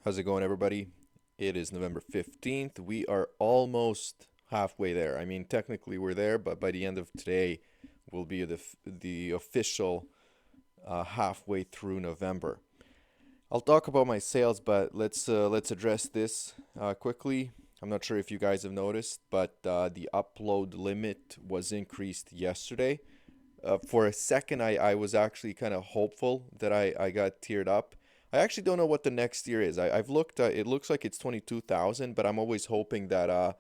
How's it going, everybody? It is November 15th. We are almost halfway there. I mean, technically we're there, but by the end of today, we'll be the official halfway through November. I'll talk about my sales, but let's address this quickly. I'm not sure if you guys have noticed, but the upload limit was increased yesterday. For a second, I was actually kind of hopeful that I got tiered up. I actually don't know what the next year is. I've looked, it looks like it's 22,000, but I'm always hoping that,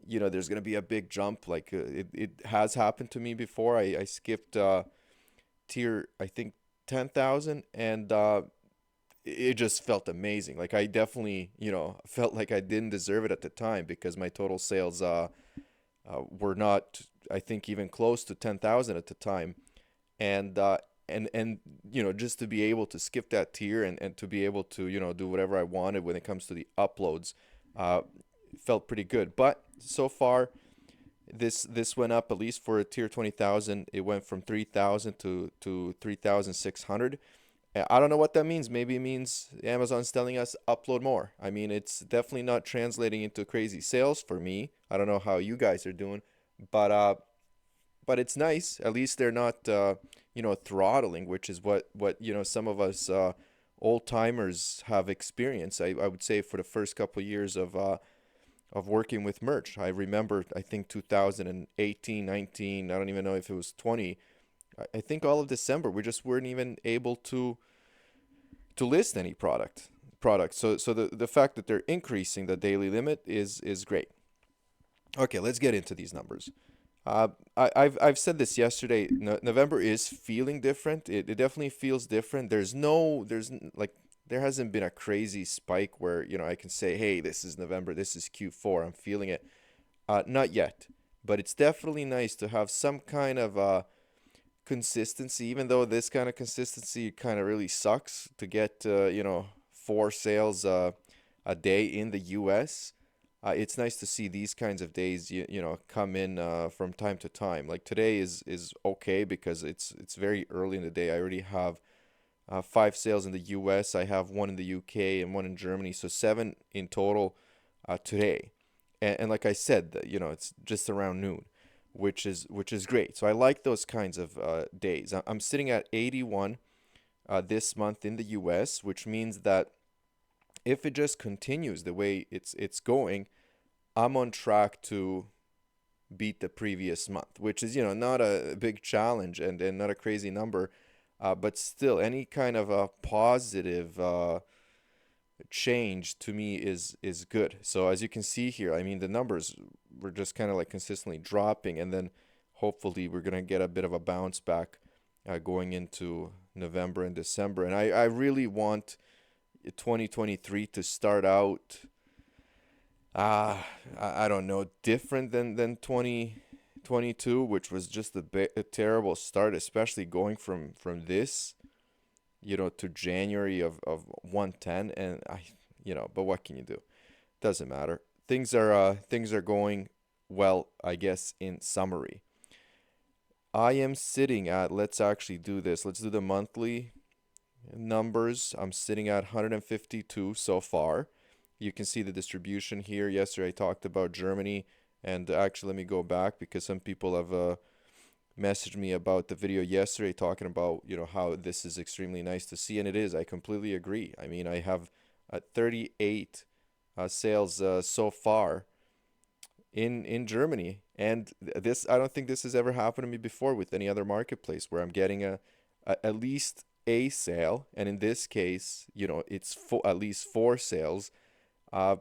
there's going to be a big jump. Like it has happened to me before. I skipped tier, I think, 10,000, and it just felt amazing. Like I definitely, felt like I didn't deserve it at the time because my total sales were not, I think, even close to 10,000 at the time. And just to be able to skip that tier and to be able to do whatever I wanted when it comes to the uploads, uh, felt pretty good. But so far, this went up at least for a tier 20,000. It went from 3,000 to 3,600. I don't know what that means. Maybe it means Amazon's telling us upload more. I mean, it's definitely not translating into crazy sales for me. I don't know how you guys are doing, but it's nice. At least they're not throttling, which is what some of us old timers have experienced. I would say for the first couple years of working with merch. I remember, I think 2018, 19, I don't even know if it was 20. I think all of December we just weren't even able to list any product. So the fact that they're increasing the daily limit is great. Okay, let's get into these numbers. I've said this yesterday. November is feeling different. It definitely feels different. There hasn't been a crazy spike where I can say, hey, this is November, this is Q4. I'm feeling it. Not yet, but it's definitely nice to have some kind of consistency. Even though this kind of consistency kind of really sucks to get, four sales a day in the U.S. It's nice to see these kinds of days, come in from time to time. Like today is okay because it's very early in the day. I already have five sales in the U.S. I have one in the U.K. and one in Germany, so seven in total today. And like I said, it's just around noon, which is great. So I like those kinds of days. I'm sitting at 81 this month in the U.S., which means that if it just continues the way it's going, I'm on track to beat the previous month, which is not a big challenge and not a crazy number, but still any kind of a positive change to me is good. So as you can see here, I mean the numbers were just kind of like consistently dropping, and then hopefully we're gonna get a bit of a bounce back going into November and December, and I really want 2023 to start out I don't know, different than 2022, which was just a terrible start, especially going from this, to January of 110, and but what can you do? Doesn't matter. Things are going well, I guess, in summary. I am sitting at, let's actually do this. Let's do the monthly numbers. I'm sitting at 152 so far. You can see the distribution here. Yesterday I talked about Germany, and actually let me go back because some people have messaged me about the video yesterday talking about how this is extremely nice to see, and it is. I completely agree. I mean, I have 38 sales so far in Germany, and this I don't think this has ever happened to me before with any other marketplace where I'm getting at least a sale, and in this case, it's at least four sales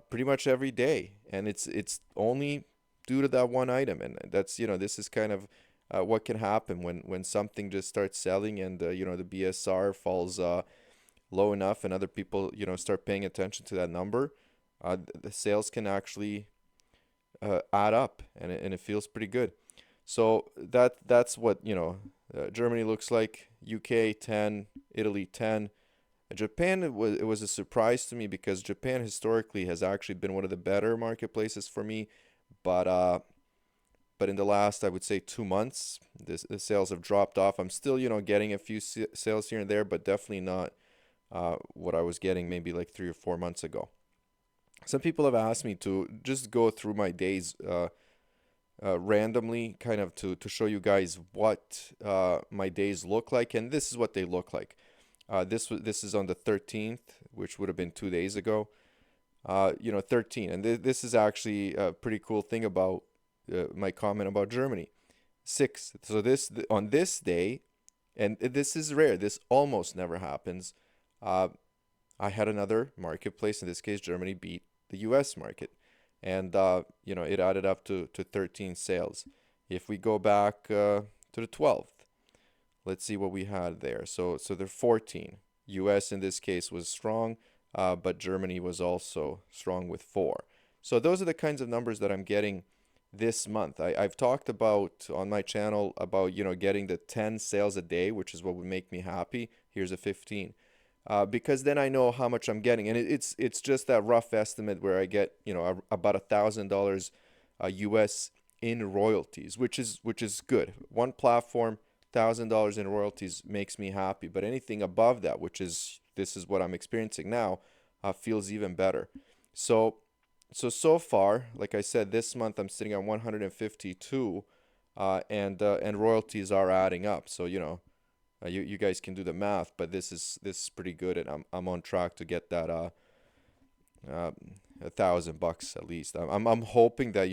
pretty much every day, and it's only due to that one item, and that's this is kind of what can happen when something just starts selling, and the BSR falls low enough, and other people start paying attention to that number. The sales can actually add up, and it feels pretty good. So that's what Germany looks like. UK 10, Italy 10. Japan, it was a surprise to me because Japan historically has actually been one of the better marketplaces for me, but in the last, I would say, 2 months, the sales have dropped off. I'm still getting a few sales here and there, but definitely not what I was getting maybe like 3 or 4 months ago. Some people have asked me to just go through my days randomly, kind of to show you guys what my days look like, and this is what they look like. This is on the 13th, which would have been 2 days ago. 13, and this is actually a pretty cool thing about my comment about Germany. 6th. So on this day, and this is rare. This almost never happens. Uh, I had another marketplace. In this case, Germany beat the U.S. market, and it added up to 13 sales. If we go back to the 12th, let's see what we had there. So they're 14. U.S. in this case was strong, but Germany was also strong with 4. So those are the kinds of numbers that I'm getting this month. I've talked about on my channel about getting the 10 sales a day, which is what would make me happy. Here's a 15. Because then I know how much I'm getting, and it's just that rough estimate where I get about $1,000 US in royalties, which is good. One platform, $1,000 in royalties makes me happy, but anything above that, this is what I'm experiencing now, feels even better. So so far, like I said, this month I'm sitting on 152, and royalties are adding up. So you guys can do the math, but this is pretty good, and I'm on track to get that uh $1,000 at least. I'm hoping that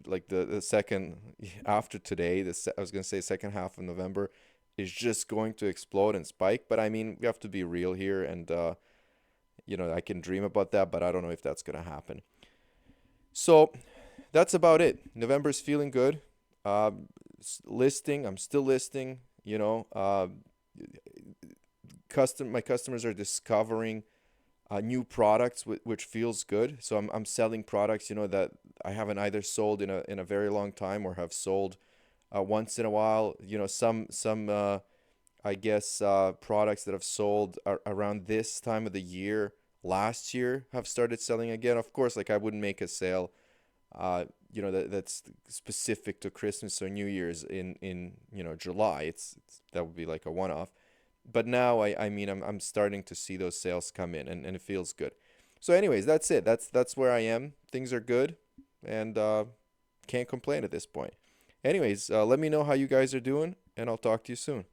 like the second after today, I was gonna say second half of November is just going to explode and spike. But I mean, we have to be real here, and I can dream about that, but I don't know if that's gonna happen. So that's about it. November's feeling good. Listing, I'm still listing. My customers are discovering new products, which feels good. So I'm selling products, that I haven't either sold in a very long time or have sold once in a while. Some I guess products that have sold around this time of the year last year have started selling again. Of course, like I wouldn't make a sale, that's specific to Christmas or New Year's in July. That would be like a one-off. But now I mean I'm starting to see those sales come in, and it feels good. So anyways, that's it. That's where I am. Things are good, and can't complain at this point. Anyways, let me know how you guys are doing, and I'll talk to you soon.